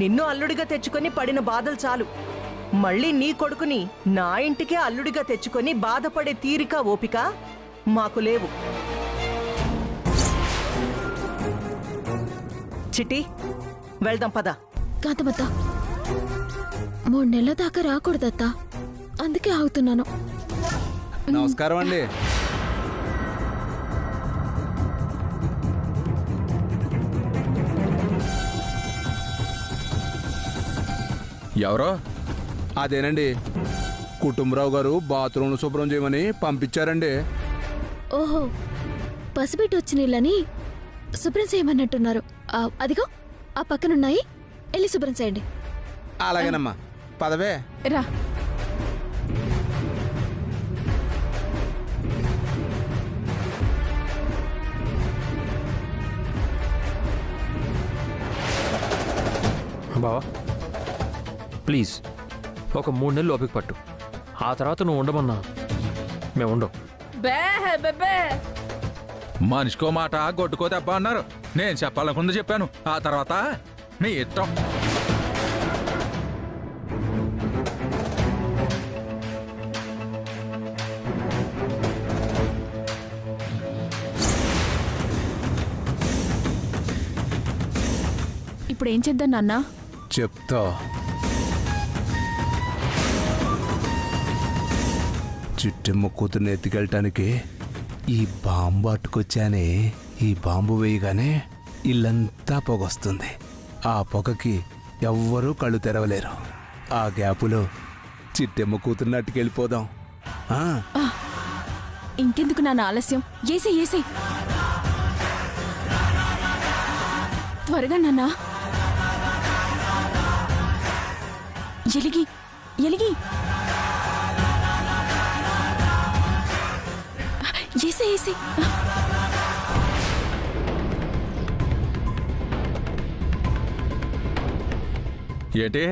నిన్ను అల్లుడిగా తెచ్చుకొని పడిన బాధలు చాలు. మళ్ళీ నీ కొడుకుని నా ఇంటికే అల్లుడిగా తెచ్చుకొని బాధపడే తీరిక ఓపిక మాకు లేవు. చిట్టి, వెళ్దాం పద. కాంతమత్త, 3 నెలల దాకా రాకూడదత్తా, అందుకే ఆగుతున్నాను. నమస్కారం అండి. ఎవరో? అదేనండి, కుటుంబరావు గారు బాత్రూమ్ శుభ్రం చేయమని పంపించారండి. ఓహో, పసిబిడ్డ వచ్చిన ఇళ్ళని శుభ్రం చేయమన్నట్టున్నారు. అదిగో ఆ పక్కనున్నాయి, వెళ్ళి శుభ్రం చేయండి. అలాగేనమ్మా, పదవే. రా. బావా ప్లీజ్ ఒక 3 నెలలు ఓపిక పట్టు, ఆ తర్వాత నువ్వు ఉండమన్నా మేము ఉండవు. మనిషికో మాట గొడ్డుకో దెబ్బ అన్నారు. నేను చెప్పాలనుకుంది చెప్పాను, ఆ తర్వాత మీ ఇష్టం. ఇప్పుడు ఏం చేద్దాం నాన్న? చెప్తా. చిట్టెమ్మ కూతుర్ని ఎత్తుకెళ్ళటానికి ఈ బాంబు అట్టుకొచ్చానే. ఈ బాంబు వేయగానే ఇల్లంతా పొగొస్తుంది. ఆ పొగకి ఎవ్వరూ కళ్ళు తెరవలేరు. ఆ గ్యాపులో చిట్టెమ్మ కూతుర్ని అట్టుకెళ్ళిపోదాం. ఇంకెందుకు నాన్న ఆలస్యం? ఏసే త్వరగా నాన్న. ఎలిగి ఏసే. ఏంటి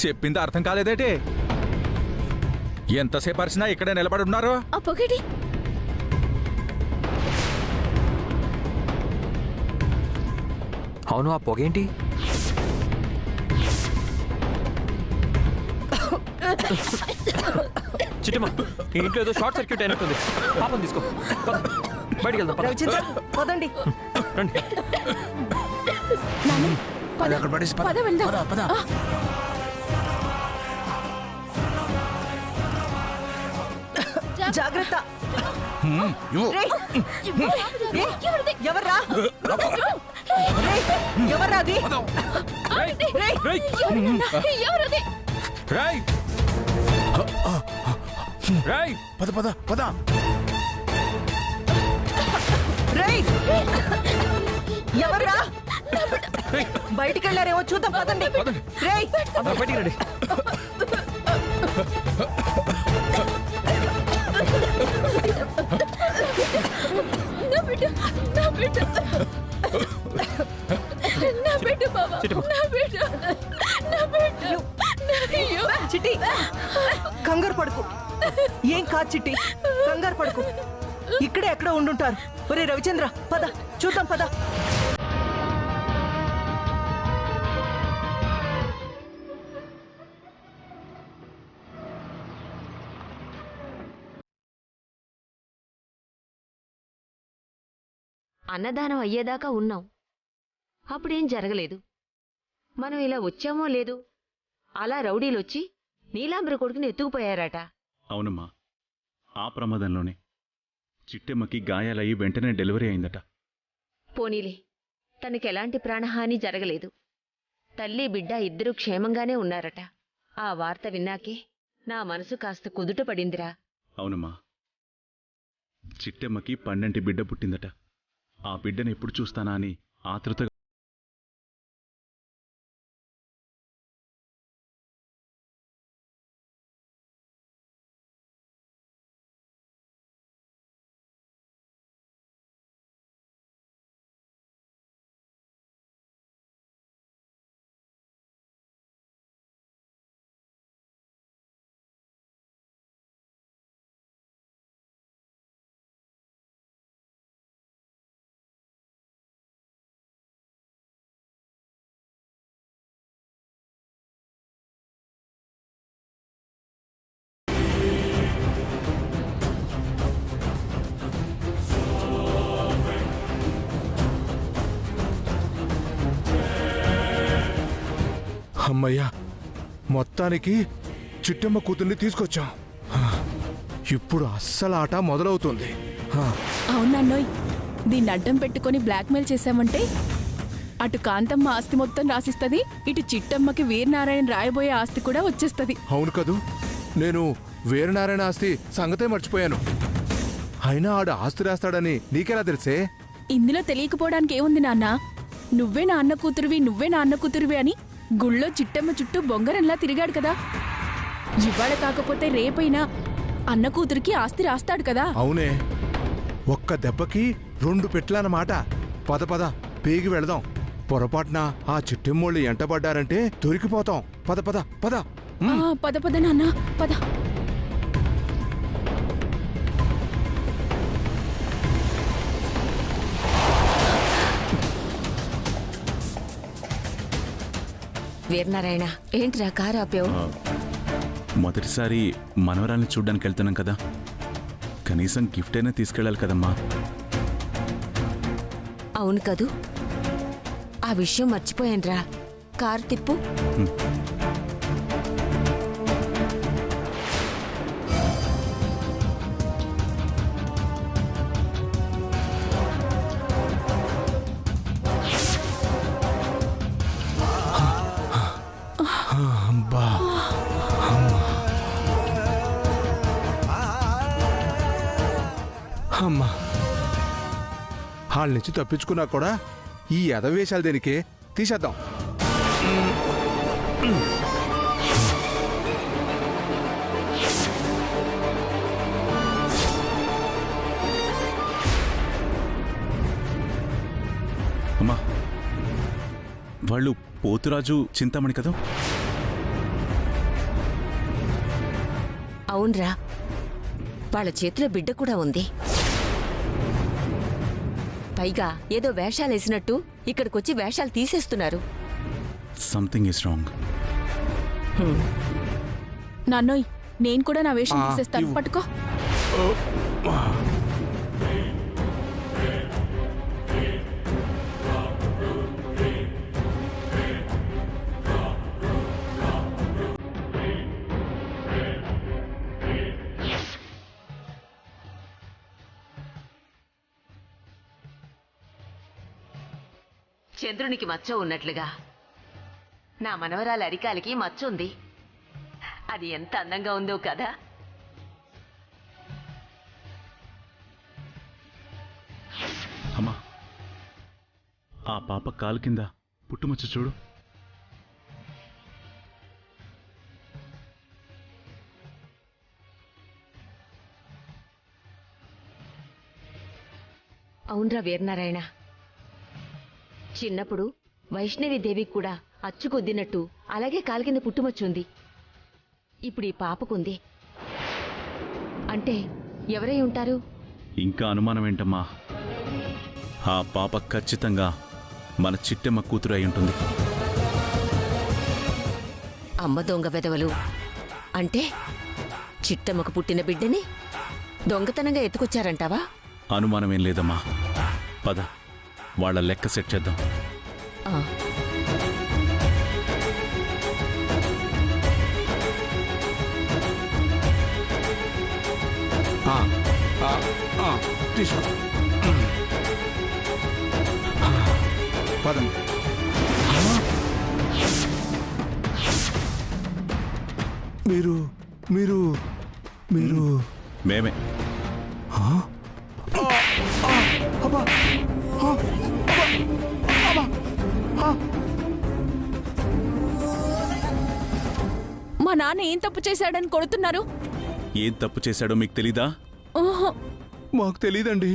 చెప్పింది అర్థం కాలేదేటి? ఎంతసేపు అరిచినా ఇక్కడే నిలబడి ఉన్నారు. ఆ పొగటి అవును, ఆ పొగేంటి? చిట్టమ్మా, ఈ ఇంట్లో ఏదో షార్ట్ సర్క్యూట్ అయినట్టుంది. పాపం తీసుకో, బయటికి వెళ్దాం. రవిచంద్ర, పదండి. రండి. పద వెళ్దాం. జాగ్రత్త. ఎవర్రా? ఎవరాది? పద పద పద. ఎవర్రా? బయటికి వెళ్ళారేమో చూద్దాం, పదండి. బయటికి రండి. చిట్టి, కంగారు పడుకు. ఏం కాదు చిట్టి, కంగారు పడుకు. ఇక్కడే ఎక్కడ ఉండుంటారు. ఒరే రవిచంద్ర, పద చూద్దాం, పద. అన్నదానం అయ్యేదాకా ఉన్నాం. అప్పుడేం జరగలేదు. మనం ఇలా వచ్చామో లేదు, అలా రౌడీలొచ్చి నీలాంబర కొడుకుని ఎత్తుకుపోయారట. అవునమ్మా, ఆ ప్రమాదంలోనే చిట్టెమ్మకి గాయాలయ్యి వెంటనే డెలివరీ అయిందట. పోనీలే, తనకెలాంటి ప్రాణహాని జరగలేదు. తల్లి బిడ్డ ఇద్దరూ క్షేమంగానే ఉన్నారట. ఆ వార్త విన్నాకే నా మనసు కాస్త కుదుట పడిందిరా. అవునమ్మా, చిట్టెమ్మకి 12 బిడ్డ పుట్టిందట. ఆ బిడ్డను ఎప్పుడు చూస్తానా అని ఆతృతగా అమ్మయ్యా, మొత్తానికి చిట్టమ్మ కూతుర్ని తీసుకొచ్చాం. ఇప్పుడు అస్సలు ఆట మొదలవుతుంది. అవునన్నోయ్, దీన్ని అడ్డం పెట్టుకొని బ్లాక్మెయిల్ చేశామంటే అటు కాంతమ్మ ఆస్తి మొత్తం రాసిస్తుంది, ఇటు చిట్టమ్మకి వీరనారాయణ రాయబోయే ఆస్తి కూడా వచ్చేస్తుంది. అవును కదూ, నేను వీరనారాయణ ఆస్తి సంగతే మర్చిపోయాను. అయినా ఆడు ఆస్తి రాస్తాడని నీకెలా తెలిసే? ఇందులో తెలియకపోవడానికి ఏముంది నాన్న? నువ్వే నా అన్న కూతురివి అని గుళ్ళో చిట్టమ్మ చుట్టూ బొంగరంలా తిరిగాడు కదా. ఇవాళ కాకపోతే రేపైనా అన్న కూతురికి ఆస్తి రాస్తాడు కదా. అవునే, ఒక్క దెబ్బకి 2 పెట్లన్నమాట. పద పద పేగి వెళదాం. పొరపాటున ఆ చిట్టెమ్మోళ్ళు ఎంటబడ్డారంటే దొరికిపోతాం. పద పద పద. పద పద నాన్న, పద. వీరనారాయణ, ఏంట్రా కారు ఆపావు? మొదటిసారి మనవరాల్ని చూడ్డానికి వెళ్తున్నాం కదా, కనీసం గిఫ్ట్ అయినా తీసుకెళ్ళాలి కదమ్మా. అవును కదూ, ఆ విషయం మర్చిపోయాన్రా. కారు తిప్పు. అమ్మా, వాళ్ళ నుంచి తప్పించుకున్నా కూడా ఈ ఎదవేశాలు దేనికే, తీసేద్దాం. అమ్మా, వాళ్ళు పోతురాజు చింతామణి కదా? అవునరా, వాళ్ళ చేతిలో బిడ్డ కూడా ఉంది. పైగా ఏదో వేషాలేసినట్టు ఇక్కడికొచ్చి వేషాలు తీసేస్తున్నారు. Something is wrong. నాన్నోయ్, నేను కూడా నా వేషం తీసేస్తాను, పట్టుకో. చంద్రునికి మచ్చ ఉన్నట్లుగా నా మనవరాలి అరికాలికి మచ్చ ఉంది. అది ఎంత అందంగా ఉందో కదా. అమ్మా, ఆ పాప కాలు కింద పుట్టుమచ్చ చూడు. అవునరా వీరనారాయణ, చిన్నప్పుడు వైష్ణవిదేవికి కూడా అచ్చుకొద్దినట్టు అలాగే కాలు కింద పుట్టుమచ్చుంది. ఇప్పుడు ఈ పాపకుంది. అంటే ఎవరై ఉంటారు? ఇంకా అనుమానం ఏంటమ్మా? ఆ పాప ఖచ్చితంగా మన చిట్టెమ్మ కూతురు అయి ఉంటుంది. అమ్మ దొంగ వెదవలు అంటే చిట్టమ్మకు పుట్టిన బిడ్డని దొంగతనంగా ఎత్తుకొచ్చారంటావా? అనుమానమేం లేదమ్మా. పద, వాళ్ళ లెక్క సెట్ చేద్దాం. తీసుకో. పద. మీరు మీరు మీరు మేమే. మా నాన్న ఏం తప్పు చేశాడని కొడుతున్నారు? ఏం తప్పు చేశాడో మీకు తెలీదా? ఓహో, మాకు తెలీదండి.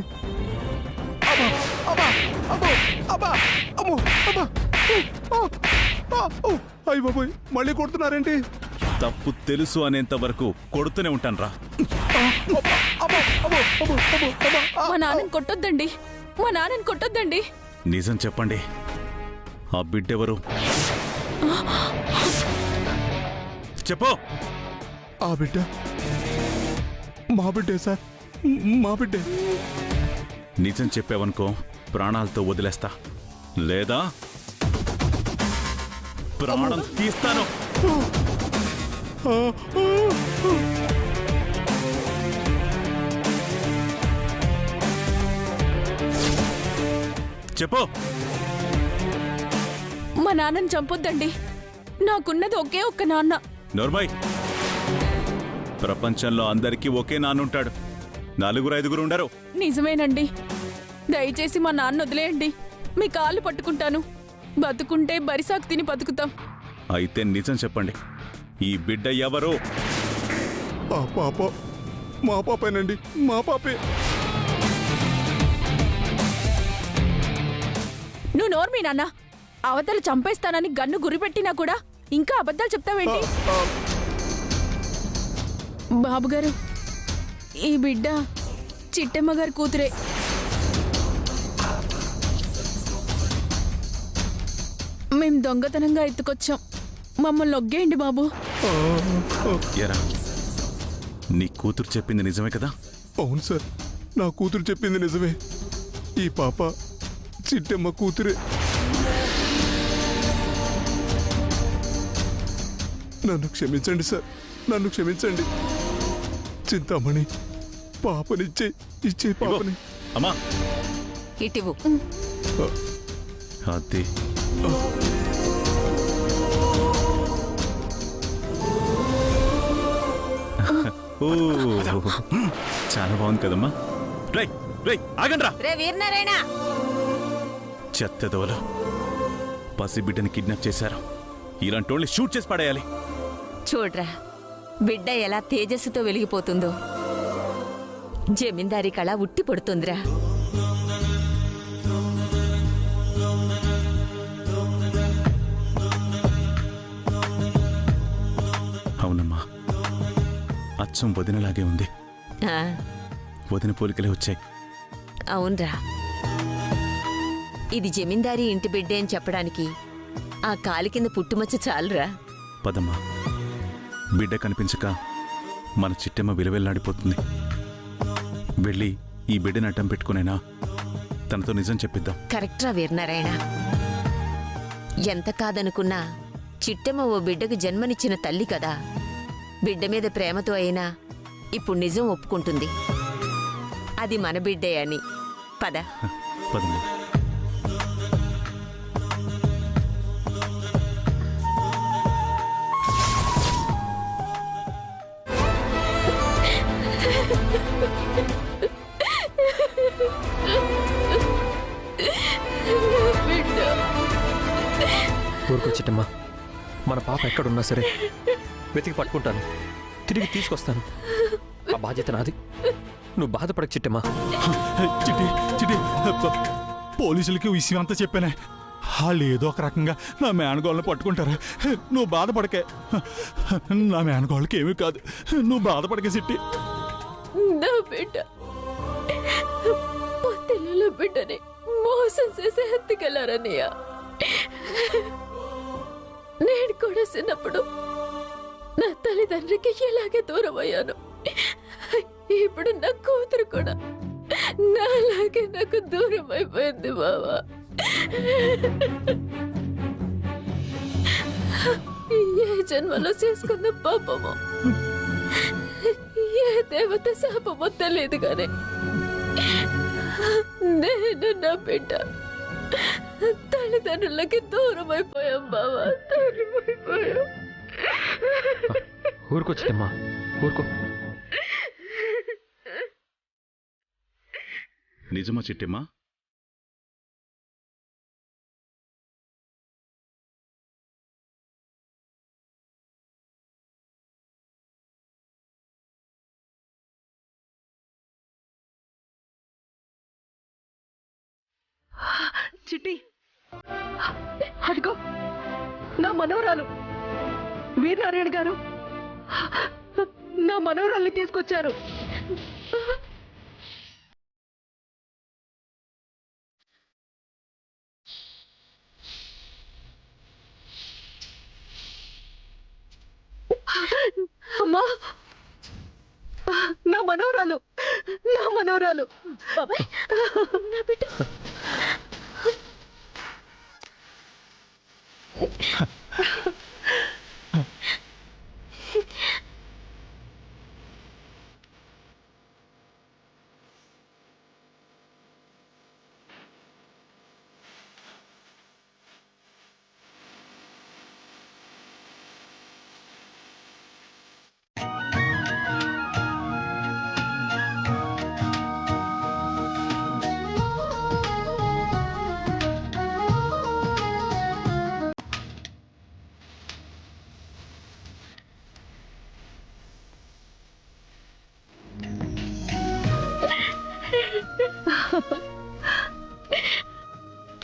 అయ్య బాబోయ్, మళ్ళీ కొడుతున్నారేంటి? తప్పు తెలుసు అనేంత వరకు కొడుతూనే ఉంటాను రా. మా నాన్నని కొట్టొద్దండి, మా నాన్నని కొట్టొద్దండి. నిజం చెప్పండి, ఆ బిడ్డెవరు? చెప్పు. ఆ బిడ్డ మా బిడ్డే సార్, మా బిడ్డే. నిజం చెప్పావనుకో ప్రాణాలతో వదిలేస్తా, లేదా ప్రాణం తీస్తాను. చెప్పు. మా నాన్నని చంపొద్దండి. నాకున్నది ఒకే ఒక్క నాన్న. నోర్మై, ప్రపంచంలో అందరికీ ఒకే నాన్నుంటాడు, 4-5 ఉండరు. నిజమేనండి. దయచేసి మా నాన్న వదిలేయండి. మీ కాళ్ళు పట్టుకుంటాను. బతుకుంటే బరిసాకు తిని బతుకుతాం. అయితే నిజం చెప్పండి, ఈ బిడ్డ ఎవరు? ఆ పాప మా పాపేనండి, మా పాపే. నువ్వు నోర్మీ నాన్న. అవతల చంపేస్తానని గన్ను గురిపెట్టినా కూడా ఇంకా అబద్ధాలు చెప్తావేంటి? బాబుగారు, ఈ బిడ్డ చిట్టమ్మ గారి కూతురే. మేం దొంగతనంగా ఎత్తుకొచ్చాం. మమ్మల్ని ఒగ్గేయండి బాబు. ఎరా, నీ కూతురు చెప్పింది నిజమే కదా? అవును సార్, నా కూతురు చెప్పింది నిజమే. ఈ పాప చిట్టమ్మ కూతురే. నన్ను క్షమించండి సార్, నన్ను క్షమించండి. చింతామణి, ఇచ్చే పాపని. అమ్మా ఇటివు. అదే ఓ, చాలా బాగుంది కదమ్మా. రై రై ఆగండ్రా. రే వీరనారాయణ, చెత్తదోలు పసిబిడ్డని కిడ్నాప్ చేశారు. ఇలాంటి వాళ్ళని షూట్ చేసి పడేయాలి. చూడ్రా, బిడ్డ ఎలా తేజస్సుతో వెలిగిపోతుందో. జమీందారీ కళ ఉట్టి పడుతుందిరా. అవునమ్మా, అచ్చం వదినలాగే ఉంది. ఆ, వదిన పోలికలే వచ్చాయి. అవునరా, ఇది జమీందారీ ఇంటి బిడ్డే అని చెప్పడానికి ఆ కాలి కింద పుట్టుమచ్చ చాలురా. పదమ్మా, బిడ్డ కనిపించక మన చిట్టమ్మ విలువెల్లాడిపోతుంది. వెళ్ళి ఈ బిడ్డని అడ్డం పెట్టుకునేనా తనతో నిజం చెప్పిద్దాం. కరెక్ట్రా వీరనారాయణ. ఎంత కాదనుకున్నా చిట్టమ్మ ఓ బిడ్డకు జన్మనిచ్చిన తల్లి కదా. బిడ్డ మీద ప్రేమతో అయినా ఇప్పుడు నిజం ఒప్పుకుంటుంది, అది మన బిడ్డే అని. పద. పదమ్మా. ఊరుకొచ్చిట్టమ్మా, మన పాప ఎక్కడున్నా సరే వెతికి పట్టుకుంటాను, తిరిగి తీసుకొస్తాను. ఆ బాధ్యత నాది. నువ్వు బాధపడక చిట్టమ్మా. చిట్టి చిట్టి, పోలీసులకి విషయం అంతా చెప్పానే. వాళ్ళు ఏదో ఒక రకంగా నా మేనగోళ్ళని పట్టుకుంటారా. నువ్వు బాధపడకే. నా మేనగోళ్ళకి ఏమీ కాదు, నువ్వు బాధపడకే చిట్టి. నా బిడ్డ పొత్తిళ్ళ బిడ్డని మోసం చేసి ఎత్తుకెళ్లారన్నయ్య. నేను కూడా చిన్నప్పుడు నా తల్లిదండ్రికి ఇలాగే దూరం అయ్యాను. ఇప్పుడు నా కూతురు కూడా నాలాగే నాకు దూరం అయిపోయింది బావా. ఏ జన్మలో చేసుకున్న పాపమో, ఏ దేవత శాపమో తెలియదు కానీ నేను నా బిడ్డ తల్లిదండ్రులకి దూరం అయిపోయాం బావా, దూరం అయిపోయాం. ఊరుకొచ్చిట్టమ్మా, ఊరుకో. నిజమా చిట్టమ్మా? చిట్టి, అదిగో నా మనవరాలు వీరనారాయణ గారు నా మనవరాల్ని తీసుకొచ్చారు. అమ్మా, నా మనవరాలు, నా మనవరాలు. బాబాయ్, నా బిడ్డ.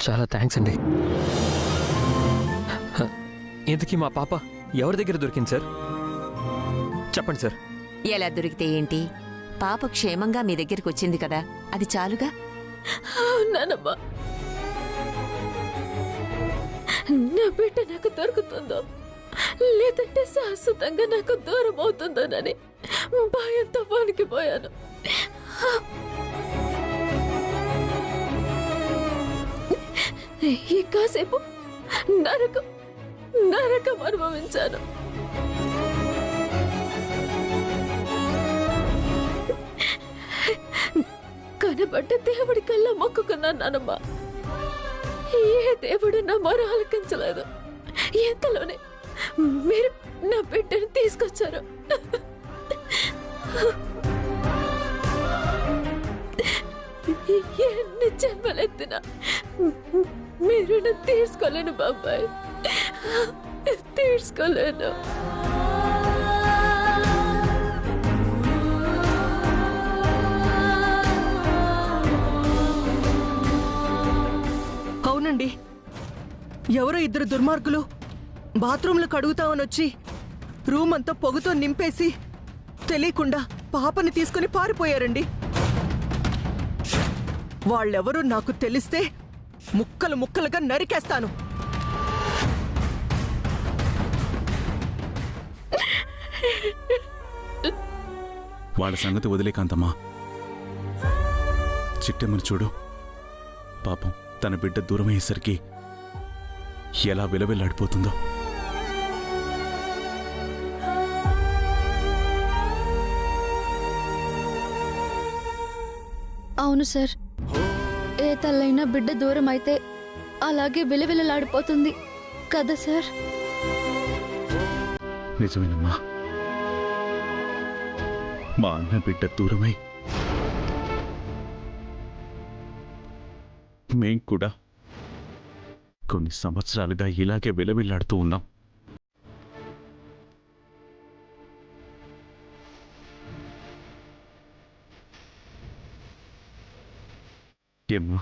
చాలా థ్యాంక్స్ అండి. ఇంతకీ మా పాప ఎవరి దగ్గర దొరికింది సార్? చెప్పండి సార్. ఎలా దొరికితే ఏంటి, పాప క్షేమంగా మీ దగ్గరికి వచ్చింది కదా, అది చాలుగా. నానమ్మా, నా బిడ్డ నాకు దొరుకుతుందో లేదంటే శాశ్వతంగా నాకు దూరం అవుతుందోనని భయంతో వణికిపోయాను. ఈ కాసేపు నరకం అనుభవించాను. కనబడ్డ దేవుడి కల్లా మొక్కుకున్నాను నానమ్మా. ఏ దేవుడు నా మొర ఆలకించలేదు. ఎంతలోనే మీరు నా బిడ్డను తీసుకొచ్చారు. ఎన్ని జన్మలెత్తినా మీరు తీసుకోలేను బాబాయ్, తీసుకోలేను. అవునండి, ఎవరో ఇద్దరు దుర్మార్గులు బాత్రూంలు కడుగుతామని వచ్చి రూమ్ అంతా పొగతో నింపేసి తెలియకుండా పాపని తీసుకుని పారిపోయారండి. వాళ్ళెవరూ నాకు తెలిస్తే ముక్కలు ముక్కలుగా నరికేస్తాను. వాళ్ళ సంగతి వదిలే కాంతమ్మా. చిట్టెమ్మని చూడు, పాపం తన బిడ్డ దూరమయ్యేసరికి ఎలా విలవిల్లాడిపోతుందో. అవును సార్, ఏ తల్లైనా బిడ్డ దూరం అయితే అలాగే విలవిలలాడిపోతుంది కదా సార్. నిజమేనమ్మా, మా అన్న బిడ్డ దూరమై మేం కూడా కొన్ని సంవత్సరాలుగా ఇలాగే విలవిల్లాడుతూ ఉన్నాం. ఏమ్మా,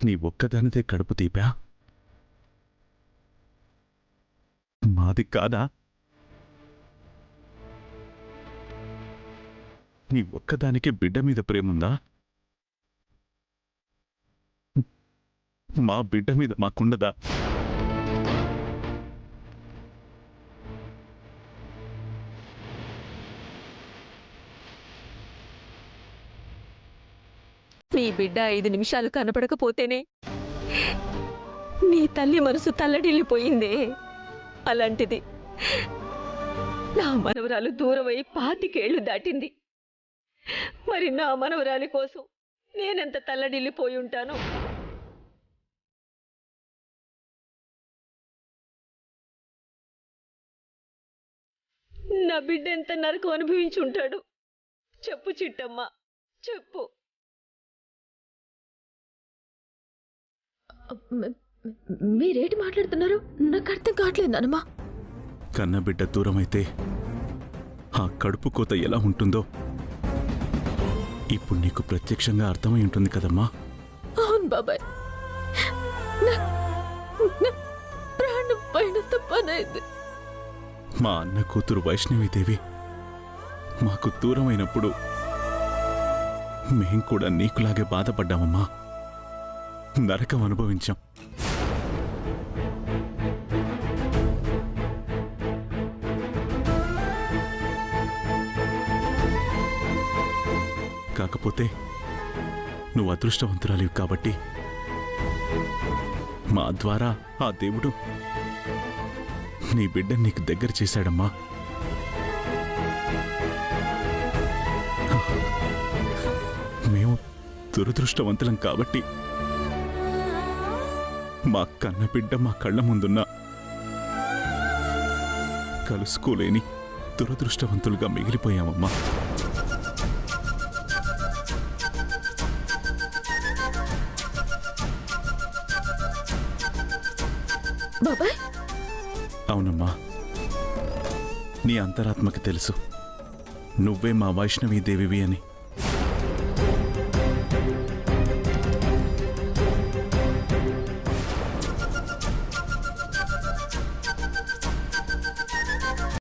నీ ఒక్కదానిదే కడుపు తీపా? మాది కాదా? నీ ఒక్కదానికే బిడ్డ మీద ప్రేముందా? మా బిడ్డ మీద మాకుండదా? నీ బిడ్డ 5 నిమిషాలు కనపడకపోతేనే నీ తల్లి మనసు తల్లడిల్లిపోయిందే. అలాంటిది నా మనవరాలు దూరమై 25 ఏళ్లు దాటింది. మరి నా మనవరాలి కోసం నేనెంత తల్లడిల్లిపోయి ఉంటాను. నా బిడ్డ ఎంత నరకం అనుభవించి ఉంటాడు. చెప్పు చిట్టమ్మ, చెప్పు. మీరేంటి మాట్లాడుతున్నారు? నాకు అర్థం కావట్లేదు నానమ్మా. కన్నబిడ్డ దూరమైతే ఆ కడుపు కోత ఎలా ఉంటుందో ఇప్పుడు నీకు ప్రత్యక్షంగా అర్థమై ఉంటుంది కదమ్మా. అవును బాబాయ్, ప్రాణం పైనంత పనైంది. మా అన్న కూతురు వైష్ణవీదేవి మాకు దూరమైనప్పుడు మేం కూడా నీకులాగే బాధపడ్డామమ్మా. నరకం అనుభవించాం. కాకపోతే నువ్వు అదృష్టవంతురాలివి కాబట్టి మా ద్వారా ఆ దేవుడు నీ బిడ్డని నీకు దగ్గర చేశాడమ్మా. మేము దురదృష్టవంతులం కాబట్టి మా కన్న బిడ్డ మా కళ్ళ ముందున్నా కలుసుకోలేని దురదృష్టవంతులుగా మిగిలిపోయామమ్మా. బాబాయ్, అవునమ్మా, నీ అంతరాత్మకి తెలుసు నువ్వే మా వైష్ణవీదేవివి అని.